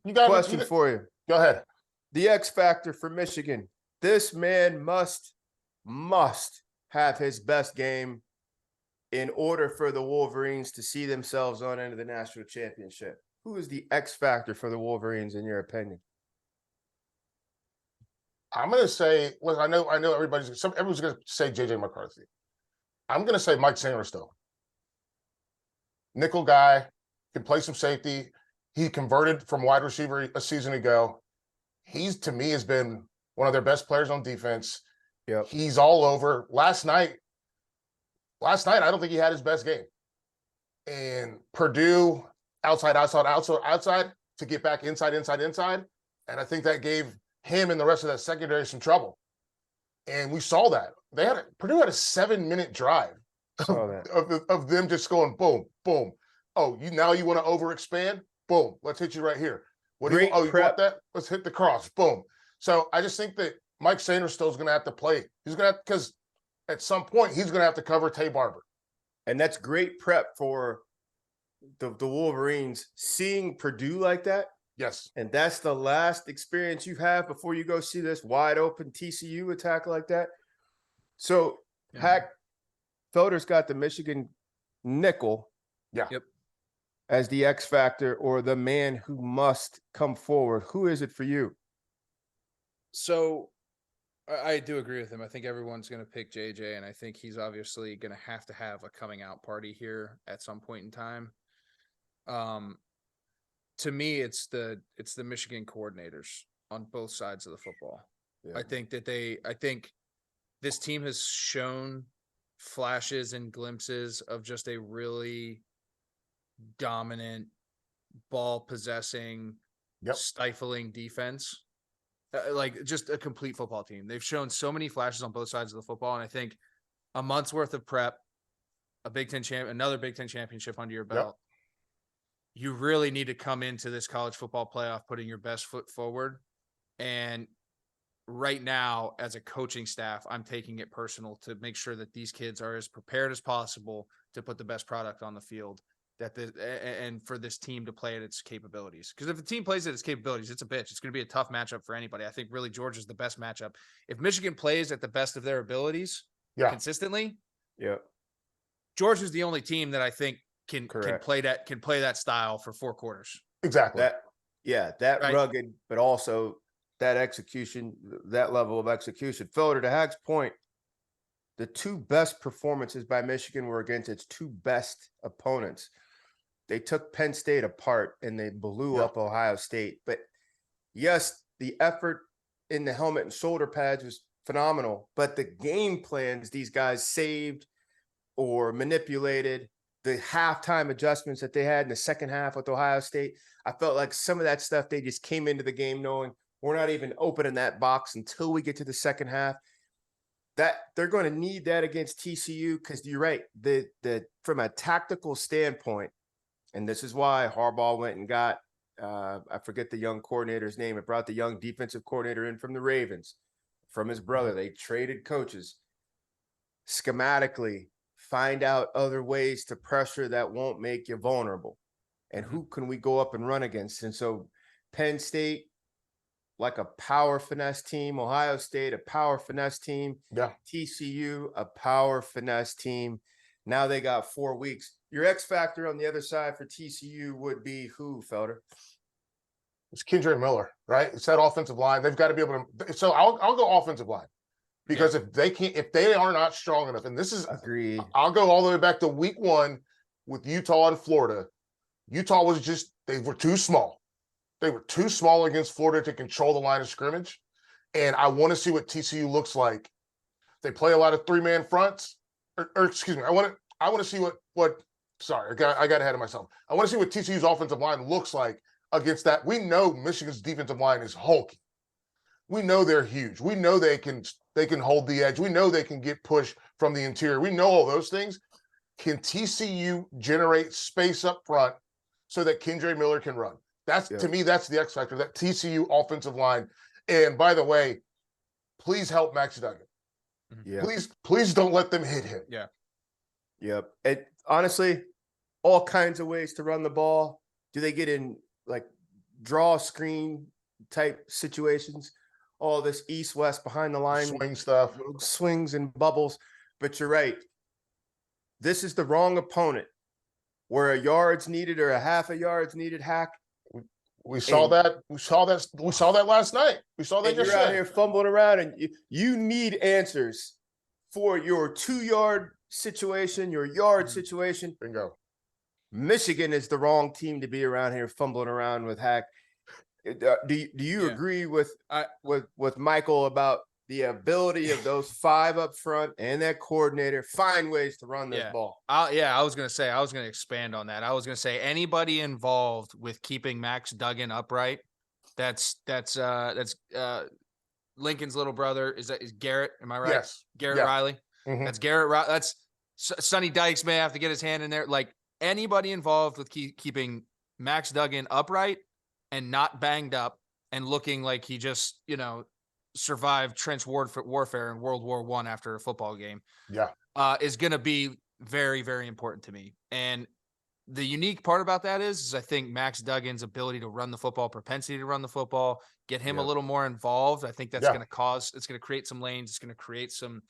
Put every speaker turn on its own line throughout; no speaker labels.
You got
Question for you.
Go ahead.
The X factor for Michigan. This man must have his best game in order for the Wolverines to see themselves on into the national championship. Who is the X factor for the Wolverines in your opinion?
I'm going to say, well, I know everyone's going to say JJ McCarthy. I'm going to say Mike Sanderson. Nickel guy, can play some safety. He converted from wide receiver a season ago. He's, to me, has been one of their best players on defense.
Yep.
He's all over. Last night, I don't think he had his best game. And Purdue, outside to get back inside. And I think that gave him and the rest of that secondary some trouble. And we saw that. Purdue had a 7-minute drive of them just going boom, boom. Oh, you want to overexpand? Boom. Let's hit you right here. You want that? Let's hit the cross. Boom. So I just think that Mike Sanders still is going to have to play. He's going to because at some point he's going to have to cover Tay Barber.
And that's great prep for the Wolverines seeing Purdue like that.
Yes.
And that's the last experience you have before you go see this wide open TCU attack like that. So Felder's got the Michigan nickel.
Yeah.
Yep.
As the X factor or the man who must come forward. Who is it for you?
So I do agree with him. I think everyone's going to pick JJ, and I think he's obviously going to have a coming out party here at some point in time. To me, it's the Michigan coordinators on both sides of the football. Yeah. I think this team has shown flashes and glimpses of just a really dominant, ball possessing, stifling defense. Like just a complete football team. They've shown so many flashes on both sides of the football. And I think a month's worth of prep, another Big Ten championship under your belt. You really need to come into this college football playoff putting your best foot forward. And right now, as a coaching staff, I'm taking it personal to make sure that these kids are as prepared as possible to put the best product on the field. And for this team to play at its capabilities. Because if the team plays at its capabilities, it's a bitch. It's going to be a tough matchup for anybody. I think really Georgia's the best matchup. If Michigan plays at the best of their abilities consistently, Georgia's the only team that I think can play that style for 4 quarters.
Exactly.
That rugged, but also that execution, that level of execution. Felder, to Hag's point, the 2 best performances by Michigan were against its 2 best opponents. They took Penn State apart and they blew up Ohio State. But yes, the effort in the helmet and shoulder pads was phenomenal. But the game plans these guys saved or manipulated, the halftime adjustments that they had in the second half with Ohio State, I felt like some of that stuff, they just came into the game knowing we're not even opening that box until we get to the second half. That they're going to need that against TCU because you're right. The from a tactical standpoint, and this is why Harbaugh went and got I forget the young coordinator's name. It brought the young defensive coordinator in from the Ravens, from his brother. They traded coaches. Schematically, find out other ways to pressure that won't make you vulnerable. And who can we go up and run against? And so Penn State, like a power finesse team, Ohio State, a power finesse team, TCU, a power finesse team. Now they got 4 weeks. Your X factor on the other side for TCU would be who, Felder?
It's Kendra Miller, right? It's that offensive line. They've got to be able to. So I'll go offensive line because if they are not strong enough, and this is
agreed.
I'll go all the way back to week 1 with Utah and Florida. Utah was they were too small. They were too small against Florida to control the line of scrimmage. And I want to see what TCU looks like. They play a lot of 3-man fronts. Or excuse me, I want to see what sorry, I got ahead of myself. I want to see what TCU's offensive line looks like against that. We know Michigan's defensive line is hulky. We know they're huge. We know they can hold the edge. We know they can get push from the interior. We know all those things. Can TCU generate space up front so that Kendra Miller can run? To me, that's the X factor, that TCU offensive line. And by the way, please help Max Duggan. Yeah. Please don't let them hit him.
Yeah.
Yep. Honestly, all kinds of ways to run the ball. Do they get in like draw screen type situations, all this east-west behind the line
Swing stuff.
swings and bubbles. But you're right. This is the wrong opponent where a yard's needed or a half a yard's needed. Hack.
We saw that. We saw that last night. We saw that
And you're
yesterday.
out here fumbling around, and you need answers for your 2-yard situation, your yard situation.
Bingo.
Michigan is the wrong team to be around here fumbling around with Hack. Do you agree with Michael about the ability of those 5 up front and that coordinator find ways to run this ball?
I was going to expand on that. I was going to say anybody involved with keeping Max Duggan upright, that's Lincoln's little brother. Is Garrett? Am I right?
Yes.
Garrett Riley.
Mm-hmm.
That's Garrett Riley. That's Sonny Dykes may have to get his hand in there. Like anybody involved with keeping Max Duggan upright and not banged up and looking like he just, survived trench warfare in World War I after a football game.
Yeah.
Is going to be very, very important to me. And the unique part about that is I think Max Duggan's ability to run the football, propensity to run the football, get him a little more involved. I think that's going to it's going to create some lanes. It's going to create some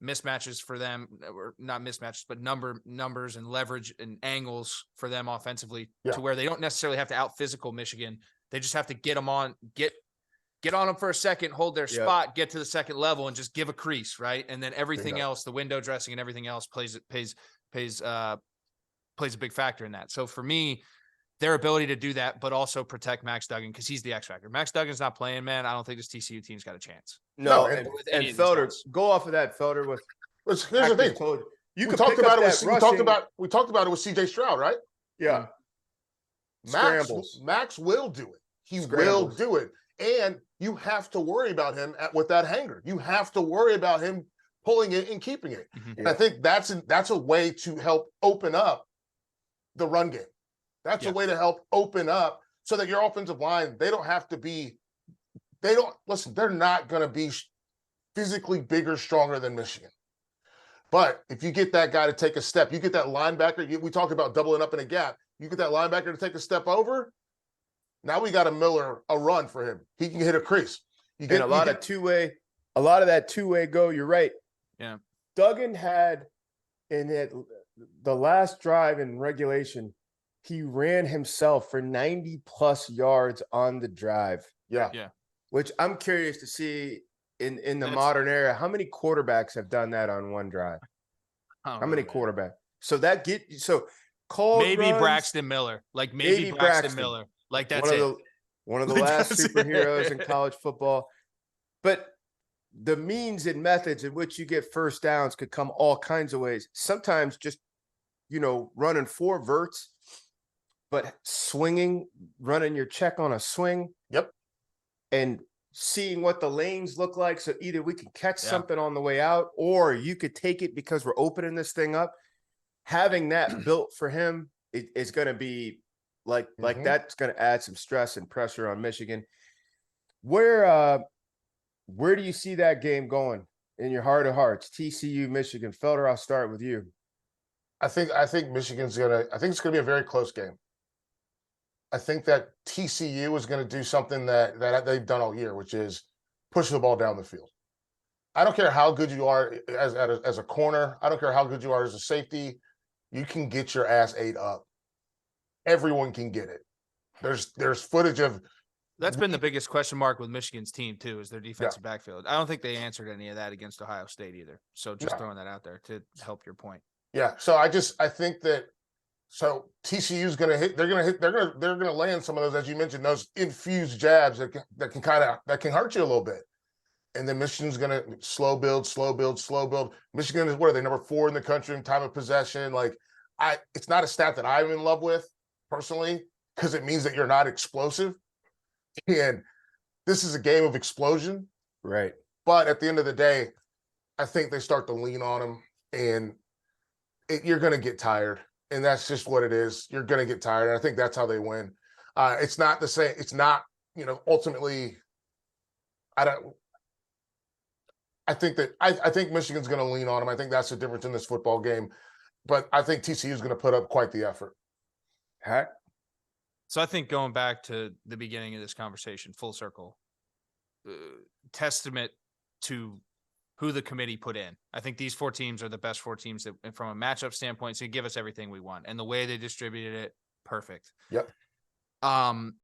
mismatches for them, or not mismatches, but numbers and leverage and angles for them offensively to where they don't necessarily have to out physical Michigan. They just have to get them on, get on them for a second, hold their spot, get to the second level, and just give a crease, right? And then everything else, the window dressing and everything else plays a big factor in that. So for me, their ability to do that, but also protect Max Duggan because he's the X factor. Max Duggan's not playing, man. I don't think this TCU team's got a chance.
No, and Felder, go off of that, Felder.
Here's the thing. We talked about it with CJ Stroud, right?
Yeah.
Max will do it. He will do it. And you have to worry about him with that hanger. You have to worry about him pulling it and keeping it. Mm-hmm. And I think that's a way to help open up the run game. That's a way to help open up so that your offensive line, they're not going to be physically bigger, stronger than Michigan. But if you get that guy to take a step, you get that linebacker, we talked about doubling up in a gap. You get that linebacker to take a step over. Now we got a run for him. He can hit a crease.
A lot of that two-way go. You're right.
Yeah.
Duggan had the last drive in regulation, he ran himself for 90 plus yards on the drive.
Yeah.
Yeah.
Which I'm curious to see in the modern era, how many quarterbacks have done that on one drive? How many quarterbacks? Call
maybe
runs,
Braxton Miller. Like maybe Braxton Miller. Like that's
one of the last superheroes in college football. But the means and methods in which you get first downs could come all kinds of ways. Sometimes just, running 4 verts, but swinging, running your check on a swing.
Yep.
And seeing what the lanes look like. So either we can catch something on the way out, or you could take it because we're opening this thing up. Having that built for him is going to be like that's going to add some stress and pressure on Michigan. Where do you see that game going in your heart of hearts? TCU, Michigan. Felder, I'll start with you.
I think Michigan's I think it's gonna be a very close game. I think that TCU is gonna do something that they've done all year, which is push the ball down the field. I don't care how good you are as a corner. I don't care how good you are as a safety. You can get your ass ate up. Everyone can get it. There's footage of.
That's been the biggest question mark with Michigan's team too, is their defensive backfield. I don't think they answered any of that against Ohio State either. So just throwing that out there to help your point.
Yeah. So I think that TCU's going to hit. They're going to land some of those, as you mentioned, those infused jabs that can hurt you a little bit. And then Michigan's going to slow build. Michigan is, what are they, number 4 in the country in time of possession? It's not a stat that I'm in love with personally, because it means that you're not explosive. And this is a game of explosion.
Right.
But at the end of the day, I think they start to lean on them, and you're going to get tired. And that's just what it is. You're going to get tired. And I think that's how they win. It's not the same. It's not, ultimately, I think Michigan's going to lean on them. I think that's the difference in this football game. But I think TCU is going to put up quite the effort.
Hack?
So I think going back to the beginning of this conversation, full circle, testament to who the committee put in. I think these 4 teams are the best 4 teams that, from a matchup standpoint, so give us everything we want. And the way they distributed it, perfect.
Yep.